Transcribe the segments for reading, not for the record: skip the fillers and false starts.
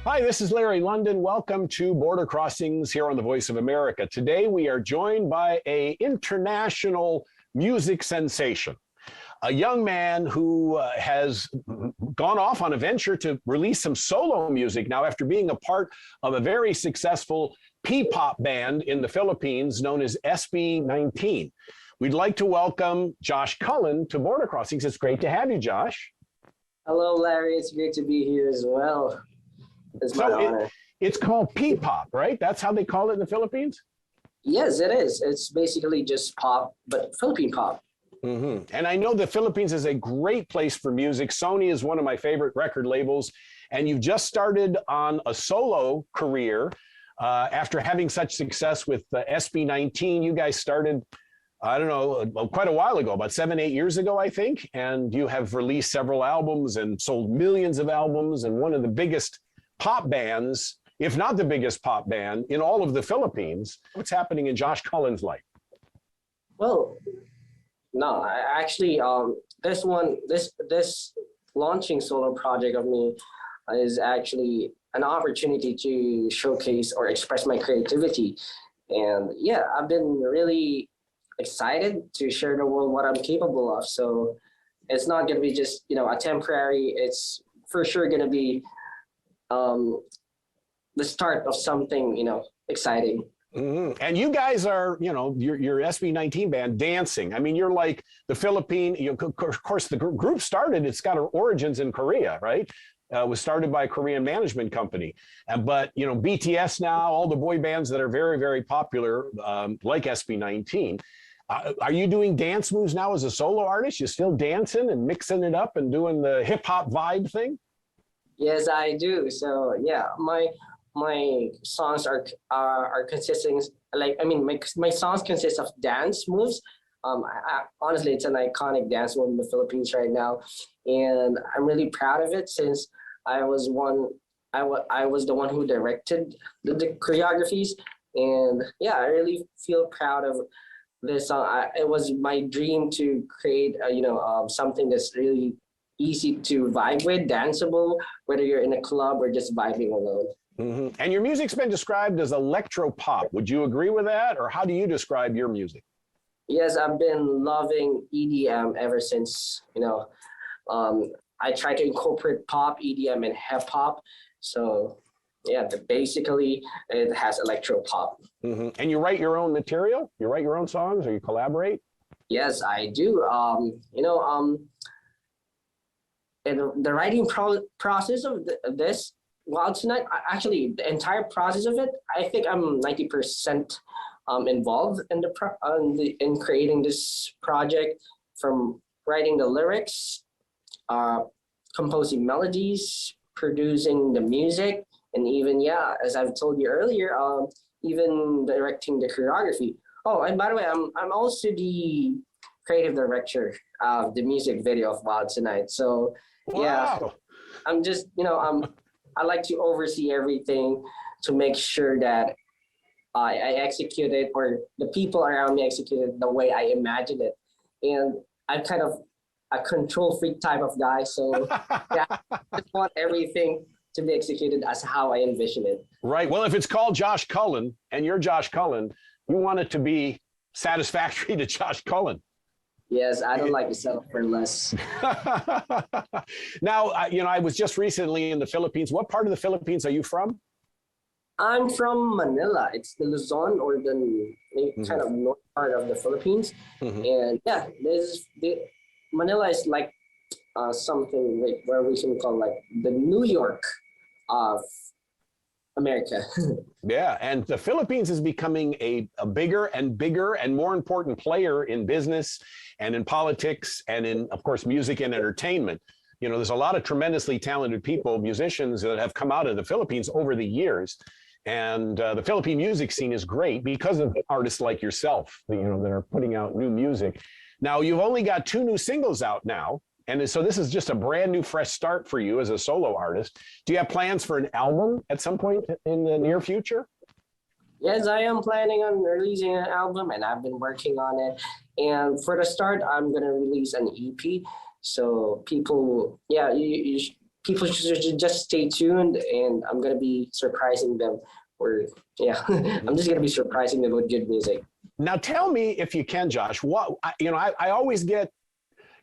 Hi, this is Larry London. Welcome to Border Crossings here on the Voice of America. Today we are joined by an international music sensation, a young man who has gone off on a venture to release some solo music now after being a part of a very successful P-pop band in the Philippines known as SB19. We'd like to welcome JoshCullen to Border Crossings. It's great to have you, Josh. Hello, Larry. It's great to be here as well. It's my honor. It's called P-pop, right? That's how they call it in the Philippines? Yes, it is. It's basically just pop, but Philippine pop. Mm-hmm. And I know the Philippines is a great place for music. Sony is one of my favorite record labels. And you've just started on a solo career after having such success with SB19. You guys started, I don't know, quite a while ago, about 7-8 years ago, I think. And you have released several albums and sold millions of albums, and one of the biggest pop bands, if not the biggest pop band in all of the Philippines. What's happening in JoshCullen's life? Well, no, this launching solo project of me is actually an opportunity to showcase or express my creativity. And yeah, I've been really excited to share the world what I'm capable of. So it's not going to be just, a temporary, it's for sure going to be the start of something, exciting. Mm-hmm. And you guys are, your SB19 band dancing. I mean, you're like the Philippine, of course, the group started, it's got origins in Korea, right? Was started by a Korean management company. But, BTS now, all the boy bands that are very, very popular, like SB19. Are you doing dance moves now as a solo artist? You still dancing and mixing it up and doing the hip hop vibe thing? Yes, I do. So yeah, my songs are consisting, my songs consist of dance moves. Honestly, it's an iconic dance move in the Philippines right now, and I'm really proud of it since I was the one who directed the choreographies, and yeah, I really feel proud of this song. It was my dream to create something that's really easy to vibe with, danceable, whether you're in a club or just vibing alone. Mm-hmm. And your music's been described as electro pop. Would you agree with that? Or how do you describe your music? Yes, I've been loving EDM ever since, I try to incorporate pop, EDM, and hip hop. So yeah, basically it has electro pop. Mm-hmm. And you write your own material? You write your own songs or you collaborate? Yes, I do. And the writing process of this, Wild Tonight, actually the entire process of it, I think I'm 90% involved in creating this project, from writing the lyrics, composing melodies, producing the music, and even, as I've told you earlier, even directing the choreography. Oh, and by the way, I'm also the creative director of the music video of Wild Tonight. So wow. Yeah, I'm just, I like to oversee everything to make sure that I execute it, or the people around me execute it the way I imagine it. And I'm kind of a control freak type of guy. So yeah, I just want everything to be executed as how I envision it. Right. Well, if it's called JoshCullen and you're JoshCullen, you want it to be satisfactory to JoshCullen. Yes, I don't like to settle for less. Now, I was just recently in the Philippines. What part of the Philippines are you from? I'm from Manila. It's the Luzon, or the kind of north part of the Philippines. Mm-hmm. And yeah, Manila is like something like where we can call like the New York of America. Yeah, and the Philippines is becoming a bigger and bigger and more important player in business and in politics and in, of course, music and entertainment. There's a lot of tremendously talented people, musicians that have come out of the Philippines over the years. And the Philippine music scene is great because of artists like yourself, that are putting out new music. Now, you've only got 2 new singles out now. And so this is just a brand new, fresh start for you as a solo artist. Do you have plans for an album at some point in the near future? Yes, I am planning on releasing an album, and I've been working on it. And for the start, I'm going to release an EP. So people people should just stay tuned, and I'm gonna be surprising them. Or yeah, I'm just gonna be surprising them with good music. Now, tell me if you can, Josh. I always get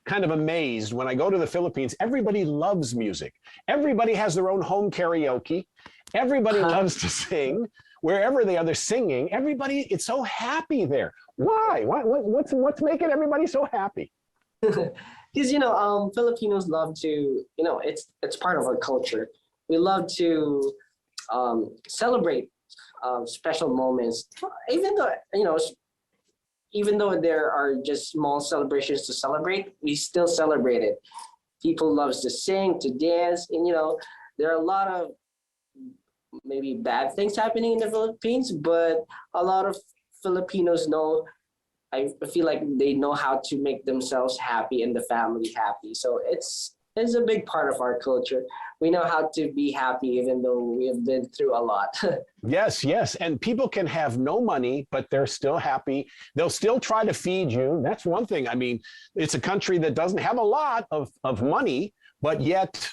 kind of amazed when I go to the Philippines. Everybody loves music. Everybody has their own home karaoke. Everybody loves to sing. Wherever they are, they're singing. Everybody, it's so happy there. Why? What's making everybody so happy? Because Filipinos love to, it's part of our culture. We love to celebrate special moments, even though there are just small celebrations to celebrate, we still celebrate it. People loves to sing, to dance, and there are a lot of maybe bad things happening in the Philippines, but a lot of Filipinos know, I feel like they know how to make themselves happy and the family happy. So it's a big part of our culture. We know how to be happy even though we have been through a lot. Yes. And people can have no money, but they're still happy. They'll still try to feed you. That's one thing. I mean, it's a country that doesn't have a lot of money, but yet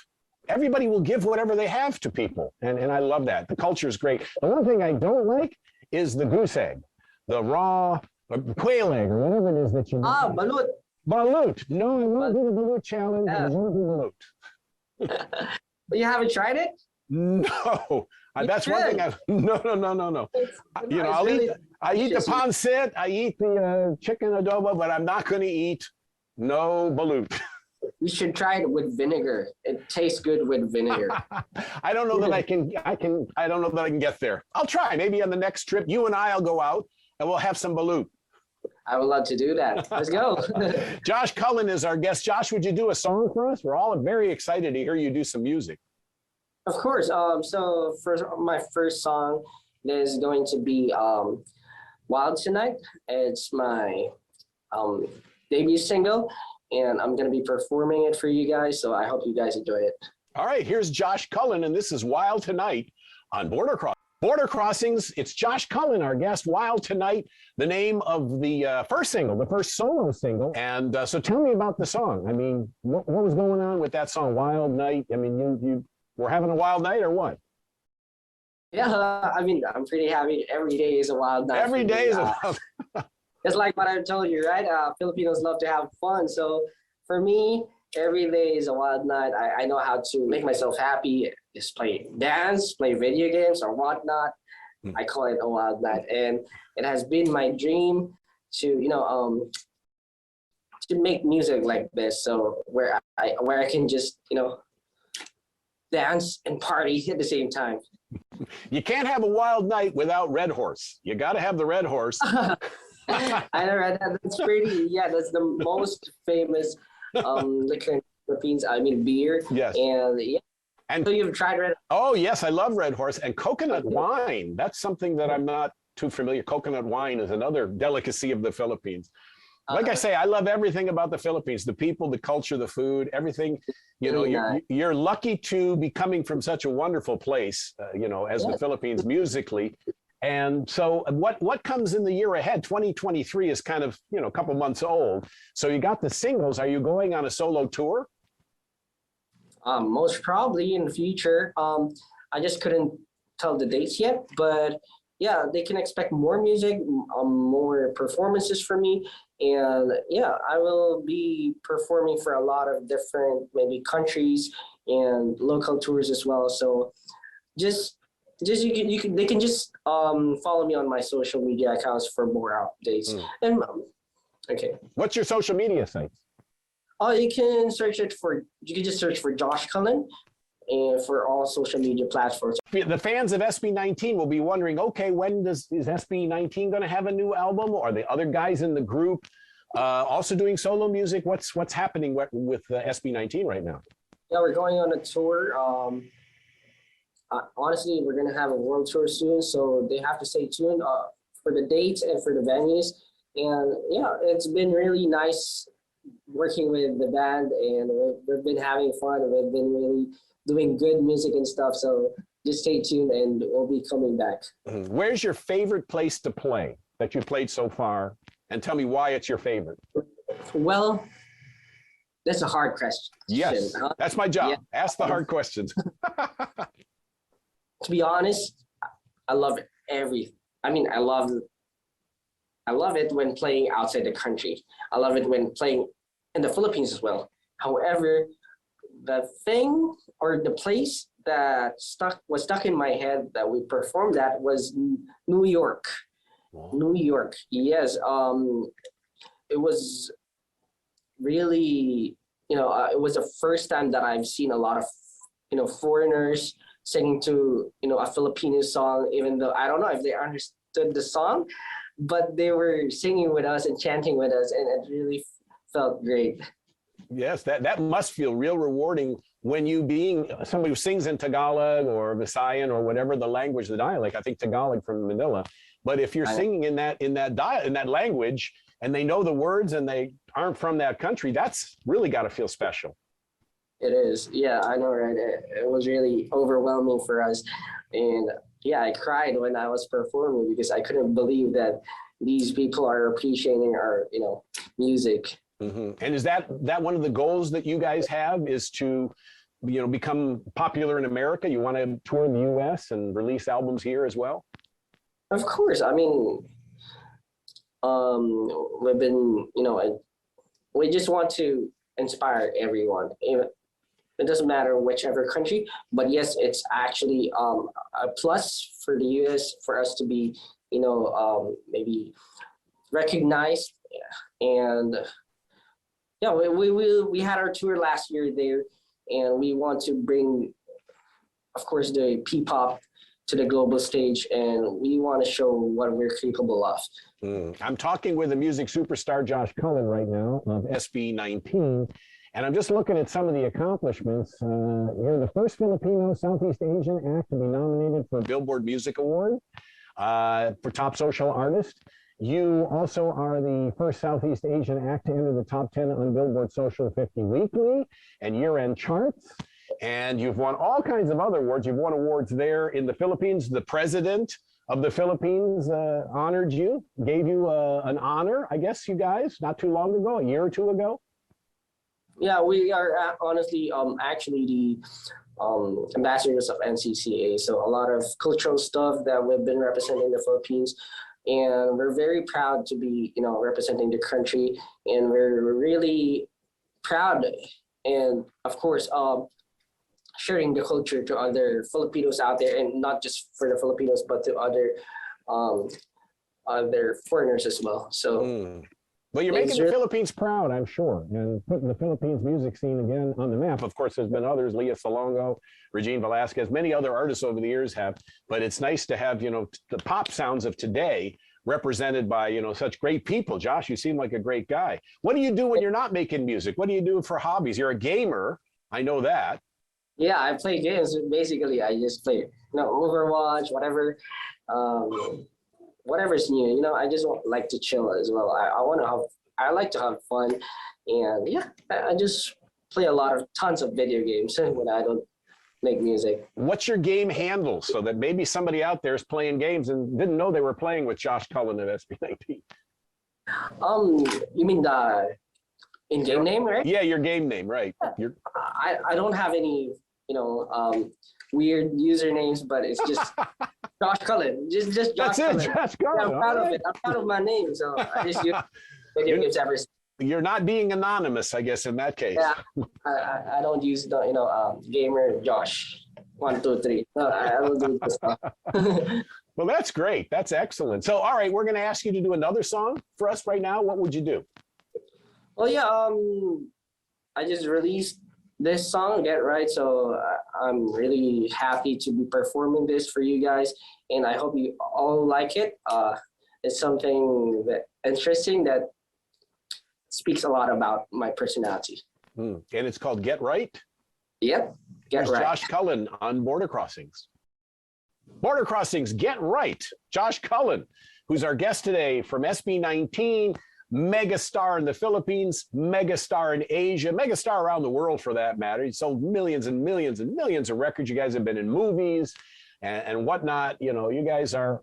everybody will give whatever they have to people. And I love that. The culture is great. The one thing I don't like is the goose egg, the raw quail egg, or whatever it is that you balut. Balut. No, I won't do the balut challenge. Yeah. I won't do balut. But you haven't tried it? No. That's one thing No. I eat the pancit, I eat the chicken adobo, but I'm not going to eat no balut. You should try it with vinegar. It tastes good with vinegar. I don't know that I don't know that I can get there. I'll try. Maybe on the next trip, you and I'll go out and we'll have some balut. I would love to do that. Let's go. JoshCullen is our guest. Josh, would you do a song for us? We're all very excited to hear you do some music. Of course. So for my first song is going to be Wild Tonight. It's my debut single, and I'm going to be performing it for you guys. So I hope you guys enjoy it. All right, here's JoshCullen, and this is Wild Tonight on Border Crossings. It's JoshCullen, our guest. Wild Tonight, the name of the first single, the first solo single. And so tell me about the song. I mean, what was going on with that song, Wild Night? I mean, you were having a wild night or what? Yeah, I mean, I'm pretty happy. Every day is a wild night. Every day is a wild night. It's like what I told you, right? Filipinos love to have fun. So for me, every day is a wild night. I know how to make myself happy. Just dance, play video games or whatnot. I call it a wild night. And it has been my dream to, to make music like this. So where I can just, dance and party at the same time. You can't have a wild night without Red Horse. You got to have the Red Horse. I know, right? That's that's the most famous liquor in the Philippines. I mean, beer. Yes. And so you've tried Red Horse? Oh, yes, I love Red Horse. And coconut wine. That's something that I'm not too familiar. Coconut wine is another delicacy of the Philippines. Like I say, I love everything about the Philippines, the people, the culture, the food, everything. You're lucky to be coming from such a wonderful place, as the Philippines musically. And so what comes in the year ahead? 2023 is kind of, a couple months old. So you got the singles. Are you going on a solo tour? Most probably in the future. I just couldn't tell the dates yet, but yeah, they can expect more music, more performances from me. And yeah, I will be performing for a lot of different maybe countries and local tours as well. So they can just follow me on my social media accounts for more updates. And okay. What's your social media site? You can just search for JoshCullen and for all social media platforms. The fans of SB19 will be wondering, okay, when is SB19 going to have a new album? Or are the other guys in the group also doing solo music? What's happening with SB19 right now? Yeah, we're going on a tour. Honestly, we're going to have a world tour soon, so they have to stay tuned for the dates and for the venues. And yeah, it's been really nice working with the band, and we've been having fun. We've been really doing good music and stuff. So just stay tuned, and we'll be coming back. Where's your favorite place to play that you've played so far? And tell me why it's your favorite. Well, That's a hard question. Yes, Huh? that's my job. Yeah. Ask the hard questions. To be honest, I love I mean, I love it when playing outside the country. I love it when playing in the Philippines as well. However, the thing or the place that was stuck in my head that we performed at was New York. Wow. New York, yes. It was really, it was the first time that I've seen a lot of, foreigners singing to, a Filipino song, even though I don't know if they understood the song, but they were singing with us and chanting with us, and it really felt great. Yes, that must feel real rewarding when you being somebody who sings in Tagalog or Visayan or whatever the language, the dialect. I think Tagalog from Manila. But if you're singing in that language and they know the words and they aren't from that country, that's really got to feel special. It is. Yeah, I know, right? It was really overwhelming for us. And yeah, I cried when I was performing because I couldn't believe that these people are appreciating our, music. Mm-hmm. And is that one of the goals that you guys have, is to, become popular in America? You want to tour the US and release albums here as well? Of course. I mean, we've been, we just want to inspire everyone. It doesn't matter whichever country, but yes, it's actually a plus for the US for us to be, maybe recognized. And yeah, we had our tour last year there, and we want to bring, of course, the P-pop to the global stage, and we want to show what we're capable of. I'm talking with the music superstar JoshCullen right now of SB19, and I'm just looking at some of the accomplishments. You're the first Filipino Southeast Asian act to be nominated for a Billboard Music Award for Top Social Artist. You also are the first Southeast Asian act to enter the top 10 on Billboard Social 50 Weekly and year-end charts. And you've won all kinds of other awards. You've won awards there in the Philippines. The president of the Philippines honored you, gave you an honor, I guess, you guys, not too long ago, a year or two ago. Yeah, we are honestly actually the ambassadors of NCCA. So a lot of cultural stuff that we've been representing the Philippines. And we're very proud to be, representing the country. And we're really proud. And of course, sharing the culture to other Filipinos out there, and not just for the Filipinos, but to other foreigners as well. So, well, you're making the Philippines proud, I'm sure, and putting the Philippines music scene again on the map. Of course, there's been others, Leah Salongo, Regine Velasquez, many other artists over the years have, but it's nice to have, the pop sounds of today represented by, such great people. Josh, you seem like a great guy. What do you do when you're not making music? What do you do for hobbies? You're a gamer, I know that. Yeah, I play games. Basically, I just play, Overwatch, whatever, whatever's new. I just like to chill as well. I like to have fun, and yeah, I just play tons of video games when I don't make music. What's your game handle, so that maybe somebody out there is playing games and didn't know they were playing with JoshCullen at SB19? You mean the in-game name, right? Yeah, your game name, right? I don't have any, weird usernames, but it's just JoshCullen. Just JoshCullen. That's it, JoshCullen. Yeah, I'm proud of it. I'm proud of my name, so I just use video games ever. You're not being anonymous, I guess, in that case. Yeah, I don't use the gamer Josh 1 2 3. No, I don't do this stuff. Well, that's great. That's excellent. So, all right, we're going to ask you to do another song for us right now. What would you do? Well, yeah, I just released this song, Get Right. So I'm really happy to be performing this for you guys, and I hope you all like it. It's something that interesting that speaks a lot about my personality. And it's called Get Right? Yep, Get Right. JoshCullen on Border Crossings. Border Crossings, Get Right. JoshCullen, who's our guest today from SB19, megastar in the Philippines, megastar in Asia, megastar around the world for that matter. He sold millions and millions and millions of records. You guys have been in movies and whatnot. You guys are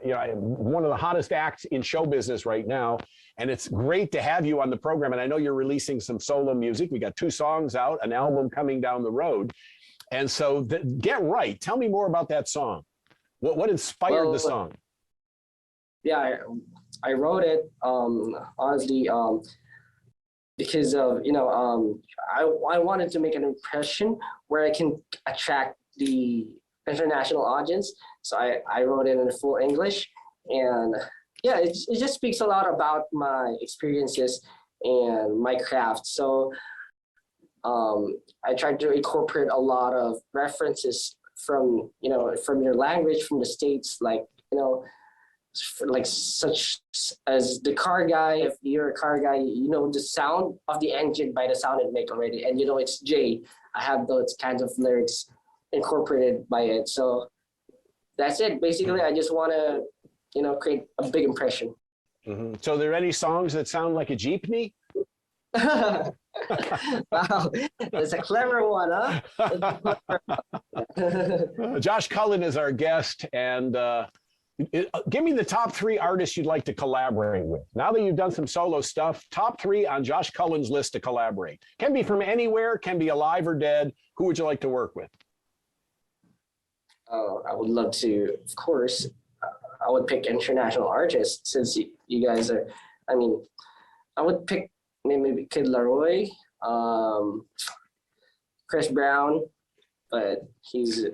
one of the hottest acts in show business right now. And it's great to have you on the program. And I know you're releasing some solo music. We got 2 songs out, an album coming down the road. And so Get Right. Tell me more about that song. What inspired the song? Yeah, I wrote it honestly because of, I wanted to make an impression where I can attract the international audience. So I wrote it in full English, and yeah, it just speaks a lot about my experiences and my craft. So I tried to incorporate a lot of references from your language, from the States, like such as the car guy. If you're a car guy, you know the sound of the engine by the sound it make already, and it's J. I have those kinds of lyrics incorporated by it. So that's it. Basically, I just want to create a big impression. Mm-hmm. So are there any songs that sound like a jeepney? Wow, that's a clever one, huh? JoshCullen is our guest, and give me the top 3 artists you'd like to collaborate with. Now that you've done some solo stuff, top 3 on JoshCullen's list to collaborate. Can be from anywhere, can be alive or dead. Who would you like to work with? I would love to, of course. I would pick international artists, since you guys are. I mean, I would pick maybe Kid Laroi, Chris Brown, but he's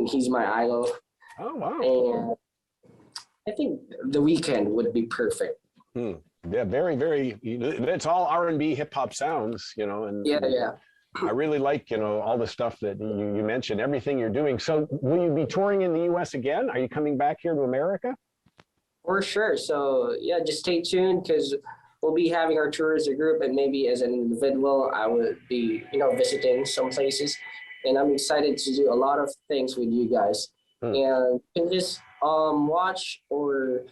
he's my idol. Oh wow! And I think The Weeknd would be perfect. Yeah, very, very. It's all R&B, hip hop sounds, and yeah. I really like, all the stuff that you mentioned, everything you're doing. So will you be touring in the U.S. again? Are you coming back here to America? For sure. So yeah, just stay tuned, because we'll be having our tour as a group, and maybe as an individual, I would be, visiting some places. And I'm excited to do a lot of things with you guys. And you can just watch or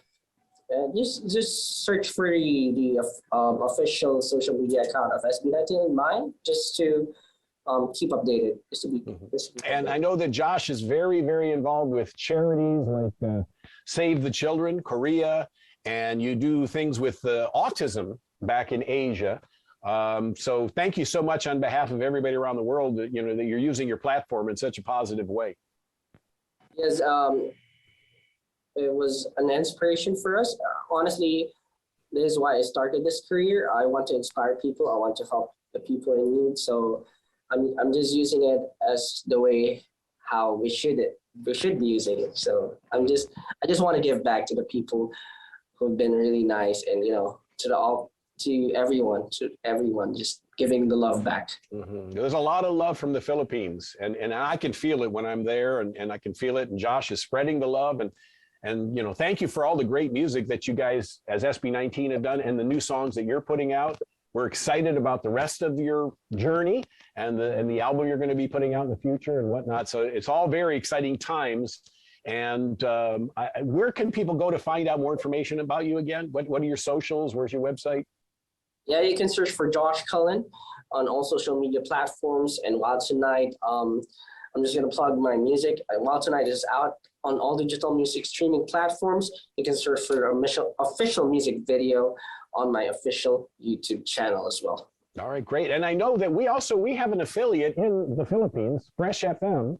just search for the official social media account of SB19 in mind, just to keep updated. And I know that Josh is very, very involved with charities like Save the Children, Korea, and you do things with autism back in Asia. So thank you so much on behalf of everybody around the world that, that you're using your platform in such a positive way. Yes, it was an inspiration for us. Honestly, this is why I started this career. I want to inspire people. I want to help the people in need. So I'm just using it as the way how we should be using it. So I just want to give back to the people who've been really nice, and to everyone, just giving the love back. Mm-hmm. There's a lot of love from the Philippines, and I can feel it when I'm there, and I can feel it. And Josh is spreading the love, and thank you for all the great music that you guys as SB19 have done, and the new songs that you're putting out. We're excited about the rest of your journey and the album you're going to be putting out in the future and whatnot. So it's all very exciting times. And where can people go to find out more information about you again? What are your socials? Where's your website? Yeah, you can search for JoshCullen on all social media platforms. And Wild Tonight, I'm just going to plug my music. Wild Tonight is out on all digital music streaming platforms. You can search for the official music video on my official YouTube channel as well. All right, great. And I know that we have an affiliate in the Philippines, Fresh FM,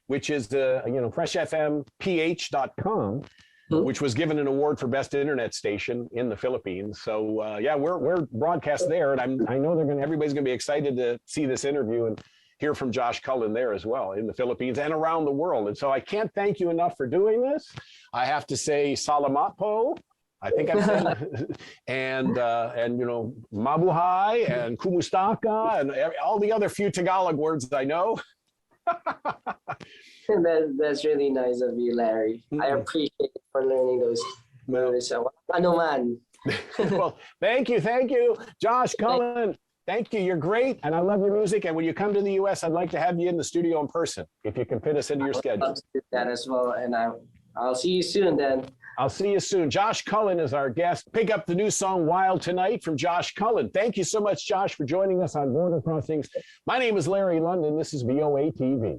which is freshfmph.com, which was given an award for best internet station in the Philippines. So yeah, we're broadcast there, and I know everybody's gonna be excited to see this interview and hear from JoshCullen there as well in the Philippines and around the world. And so I can't thank you enough for doing this. I have to say salamat po. I think I've said, and mabuhay and kumusta ka and all the other few Tagalog words I know. That's really nice of you, Larry. I appreciate it for learning those words. Ano man. Well, thank you, JoshCullen. Thank you. You're great, and I love your music. And when you come to the U.S., I'd like to have you in the studio in person if you can fit us into your schedule. I'll do that as well, and I'll see you soon then. I'll see you soon. JoshCullen is our guest. Pick up the new song Wild Tonight from JoshCullen. Thank you so much, Josh, for joining us on Border Crossings. My name is Larry London. This is VOA TV.